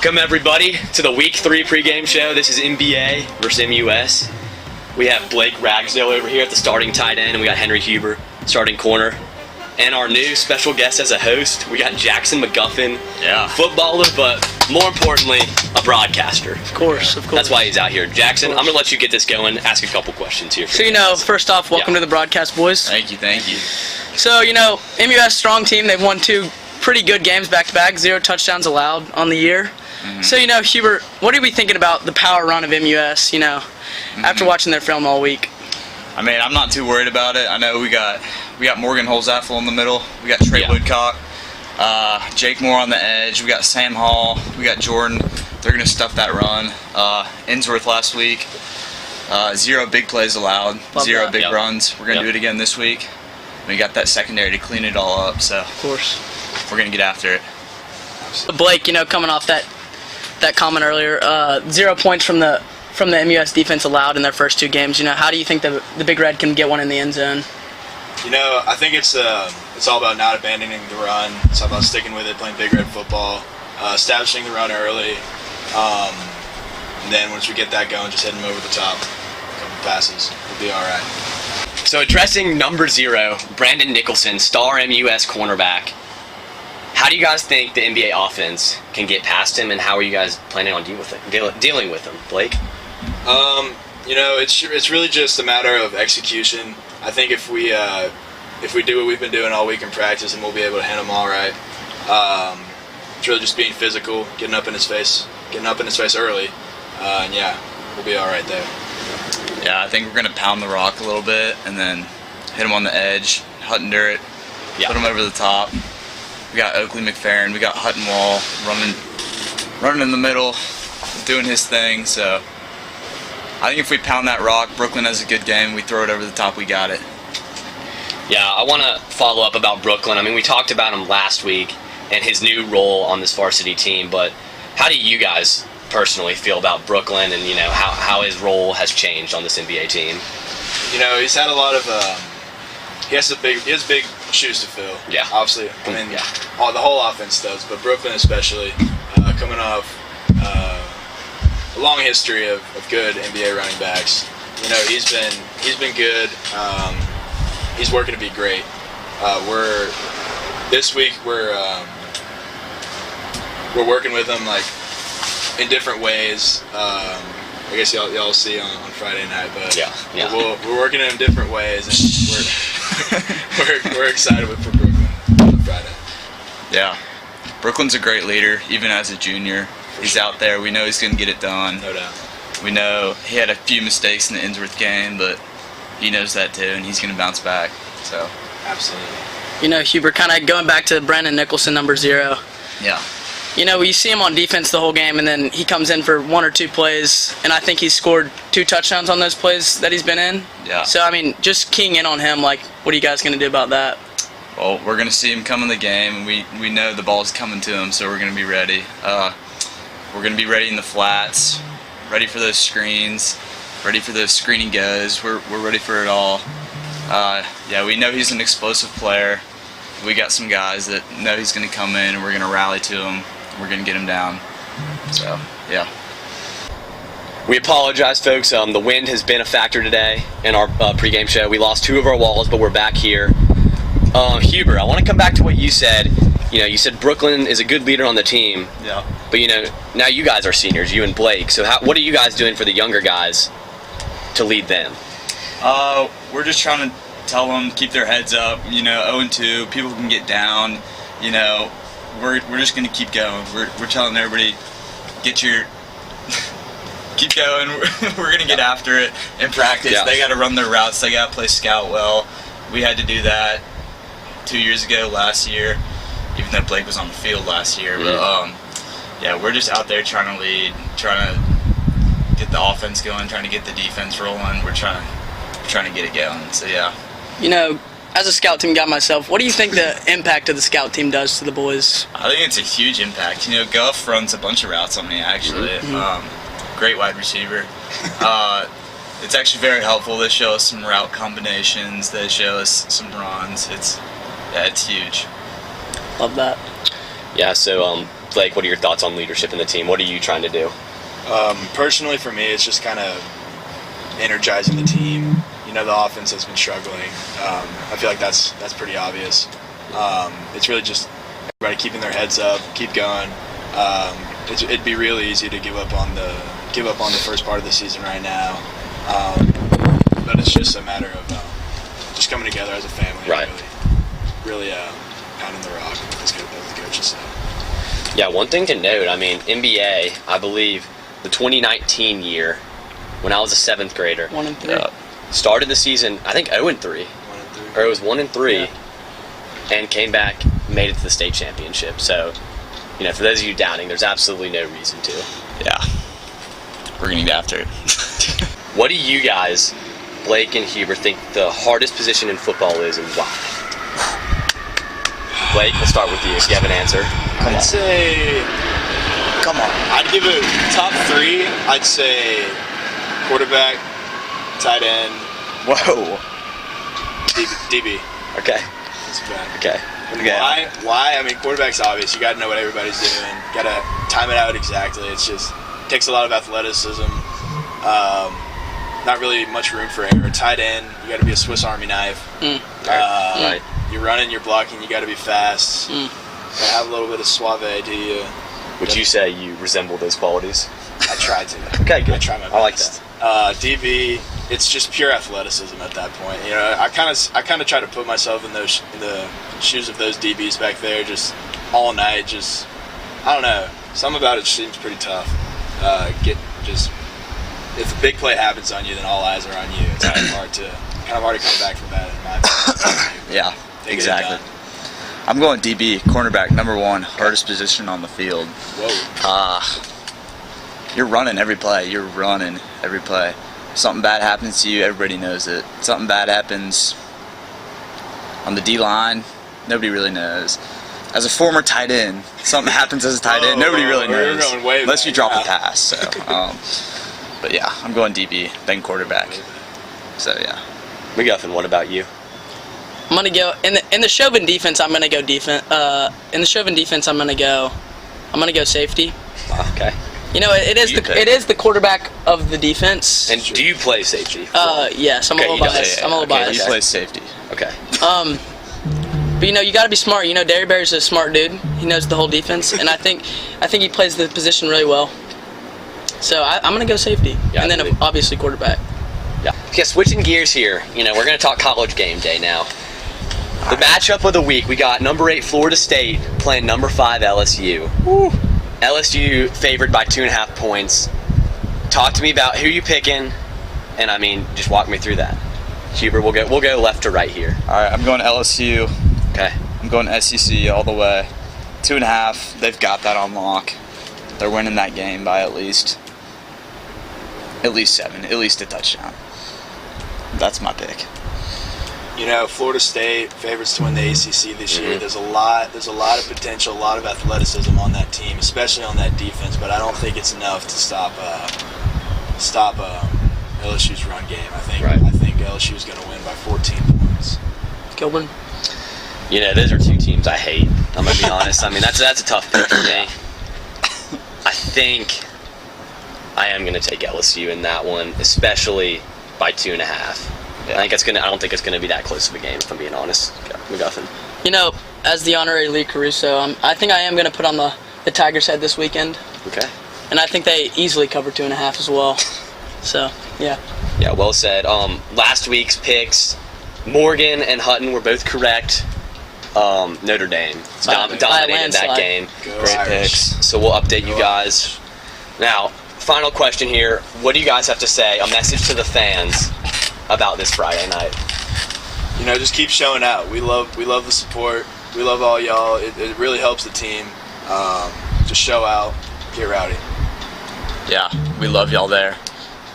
Welcome everybody to the Week 3 pregame show. This is MBA versus MUS. We have Blake Ragsdale over here at the starting tight end, and we got Henry Heber starting corner. And our new special guest as a host, we got Jackson McGuffin, footballer, but more importantly, a broadcaster. Of course. That's why he's out here. Jackson, I'm going to let you get this going, ask a couple questions here. So, first off, welcome to the broadcast, boys. Thank you. So, MUS strong team. They've won 2 pretty good games back-to-back, 0 touchdowns allowed on the year. Mm-hmm. So, Huber, what are we thinking about the power run of MUS, after watching their film all week? I mean, I'm not too worried about it. I know we got Morgan Holzaffel in the middle. We got Trey Woodcock, Jake Moore on the edge. We got Sam Hall. We got Jordan. They're going to stuff that run. Ainsworth last week. 0 big plays allowed. Love 0 that. big runs. We're going to do it again this week. We got that secondary to clean it all up. So of course, we're going to get after it. Blake, coming off that comment earlier, 0 points from the MUS defense allowed in their first 2 games. How do you think the Big Red can get one in the end zone? I think it's all about not abandoning the run. It's all about sticking with it, playing Big Red football, establishing the run early, and then once we get that going, just hitting them over the top, a couple passes, we'll be all right. So addressing number 0, Brandon Nicholson, star MUS cornerback. How do you guys think the NBA offense can get past him, and how are you guys planning on dealing with him, Blake? It's really just a matter of execution. I think if we do what we've been doing all week in practice, then we'll be able to handle them all right. It's really just being physical, getting up in his face early, and we'll be all right there. Yeah, I think we're going to pound the rock a little bit and then hit him on the edge, Hutton Durrett, put him over the top. We got Oakley McFerrin, we got Hutton Wall running in the middle, doing his thing. So I think if we pound that rock, Brooklyn has a good game. We throw it over the top, we got it. Yeah, I want to follow up about Brooklyn. I mean, we talked about him last week and his new role on this varsity team, but how do you guys personally feel about Brooklyn and, how his role has changed on this NBA team? He's had a lot of he has big shoes to fill. Yeah. Obviously. I mean, the whole offense does, but Brooklyn especially, coming off a long history of good NBA running backs. He's been good. He's working to be great. This week we're working with him in different ways. I guess y'all see on Friday night, but we're working in different ways, and we're excited for Brooklyn on Friday. Yeah, Brooklyn's a great leader, even as a junior. He's out there. We know he's going to get it done. No doubt. We know he had a few mistakes in the Ainsworth game, but he knows that too, and he's going to bounce back. So absolutely. Huber, kind of going back to Brandon Nicholson, number 0. Yeah. You see him on defense the whole game, and then he comes in for 1 or 2 plays, and I think he's scored 2 touchdowns on those plays that he's been in. Yeah. So, just keying in on him, what are you guys going to do about that? Well, we're going to see him come in the game, and we know the ball's coming to him, so we're going to be ready. We're going to be ready in the flats, ready for those screens, ready for those screening goes. We're ready for it all. We know he's an explosive player. We got some guys that know he's going to come in, and we're going to rally to him. We're going to get him down. So, yeah. We apologize, folks. The wind has been a factor today in our pregame show. We lost 2 of our walls, but we're back here. Huber, I want to come back to what you said. You said Brooklyn is a good leader on the team. Yeah. But, now you guys are seniors, you and Blake. So what are you guys doing for the younger guys to lead them? We're just trying to tell them, keep their heads up. 0-2, people can get down. We're just going to keep going. We're telling everybody, keep going. We're going to get after it in practice. Yeah. They got to run their routes. They got to play scout well. We had to do that 2 years ago, last year, even though Blake was on the field last year. Mm-hmm. But we're just out there trying to lead, trying to get the offense going, trying to get the defense rolling. We're trying to get it going. So yeah. As a scout team guy myself, what do you think the impact of the scout team does to the boys? I think it's a huge impact. Guff runs a bunch of routes on me, actually. Mm-hmm. Great wide receiver. It's actually very helpful. They show us some route combinations. They show us some runs. It's huge. Love that. Yeah, so Blake, what are your thoughts on leadership in the team? What are you trying to do? Personally, for me, it's just kind of energizing the team. You know, the offense has been struggling. I feel like that's pretty obvious. It's really just everybody keeping their heads up, keep going. It'd be really easy to give up on the first part of the season right now, but it's just a matter of just coming together as a family. Right. And really pounding the rock, as the coaches say. Yeah, one thing to note, I mean, MBA, I believe the 2019 year, when I was a 7th grader, 1-3. Started the season, I think 0-3. 1-3. Or it was 1-3, Yeah. and came back, made it to the state championship. So, you know, for those of you doubting, there's absolutely no reason to. Yeah. We're going to get after it. What do you guys, Blake and Heber, think the hardest position in football is, and why? Blake, we'll start with you if you have an answer. I'd say, Come on. I'd give it top 3. I'd say quarterback, tight end, Whoa. DB. Okay. That's bad. Okay. Why? I mean, quarterback's obvious. You got to know what everybody's doing. Got to time it out exactly. It's just takes a lot of athleticism. Not really much room for error. Tight end, you got to be a Swiss Army knife. Right. You're running, you're blocking. You got to be fast. Got to have a little bit of suave to you. Would you say you resemble those qualities? I try to. Okay, good. I try my best. I like that. DB, it's just pure athleticism at that point. You know, I kind of try to put myself in the shoes of those DBs back there, just all night. Just I don't know. Something about it seems pretty tough. If a big play happens on you, then all eyes are on you. It's kind of hard to come back from that. In my opinion. Yeah, They get it exactly. done. I'm going DB, cornerback, number 1, hardest position on the field. Whoa. You're running every play. Something bad happens to you, everybody knows it. Something bad happens on the D-line, nobody really knows. As a former tight end, something happens as a tight end, nobody really we're knows. going way Unless back, you drop yeah. a pass. So, but yeah, I'm going DB, then quarterback. So yeah. McGuffin, what about you? I'm gonna go in the Chauvin defense. I'm gonna go defense. In the Chauvin defense, I'm gonna go safety. Okay. You know, it is the quarterback of the defense. And do you play safety? Yes, I'm Okay, a little you don't- biased. I'm a little okay, biased. He plays safety. Okay. But you know, you got to be smart. You know, Derry Bear's a smart dude. He knows the whole defense, and I think he plays the position really well. So I'm gonna go safety, Yeah, and then really. obviously quarterback. Yeah. Okay, switching gears here. You know, we're going to talk college game day now. The matchup of the week, we got number 8 Florida State playing number 5 LSU. Woo. LSU favored by 2.5 points. Talk to me about who you picking, and I mean, just walk me through that. Heber, we'll go left to right here. All right, I'm going LSU. Okay. I'm going SEC all the way. 2.5. They've got that on lock. They're winning that game by at least 7, at least a touchdown. That's my pick. You know, Florida State favorites to win the ACC this year. There's a lot of potential, a lot of athleticism on that team, especially on that defense. But I don't think it's enough to stop LSU's run game. I think LSU's going to win by 14 points. Kilburn. You know, those are 2 teams I hate. I'm gonna be honest. I mean, that's a tough pick for me. I think I am gonna take LSU in that one, especially by 2.5. Yeah. I don't think it's gonna be that close of a game, if I'm being honest. McGuffin. You know, as the honorary Lee Caruso, I think I am gonna put on the Tigers' head this weekend, Okay. and I think they easily cover 2.5 as well. So yeah. Yeah, well said. Last week's picks, Morgan and Hutton were both correct. Notre Dame dominated that landslide. game. Go Great Irish. picks. So we'll update you guys. Now, final question here. What do you guys have to say? A message to the fans about this Friday night. You know, just keep showing out. We love the support. We love all y'all. It really helps the team. Just show out, get rowdy. Yeah, we love y'all there.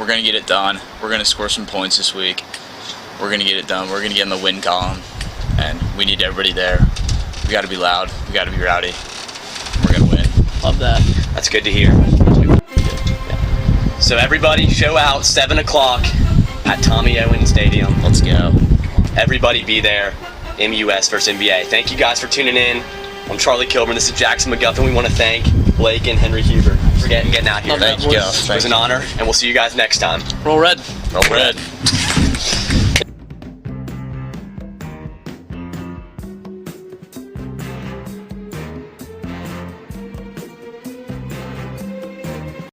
We're going to get it done. We're going to score some points this week. We're going to get it done. We're going to get in the win column. And we need everybody there. We got to be loud. We got to be rowdy. We're going to win. Love that. That's good to hear. Yeah. So everybody show out 7 o'clock at Tommy Owen Stadium. Let's go. Everybody be there. MUS versus MBA. Thank you guys for tuning in. I'm Charlie Kilburn. This is Jackson McGuffin. We want to thank Blake and Henry Heber for getting out here. Love that Thank you. voice. It was an honor, and we'll see you guys next time. Roll Red. Roll Red.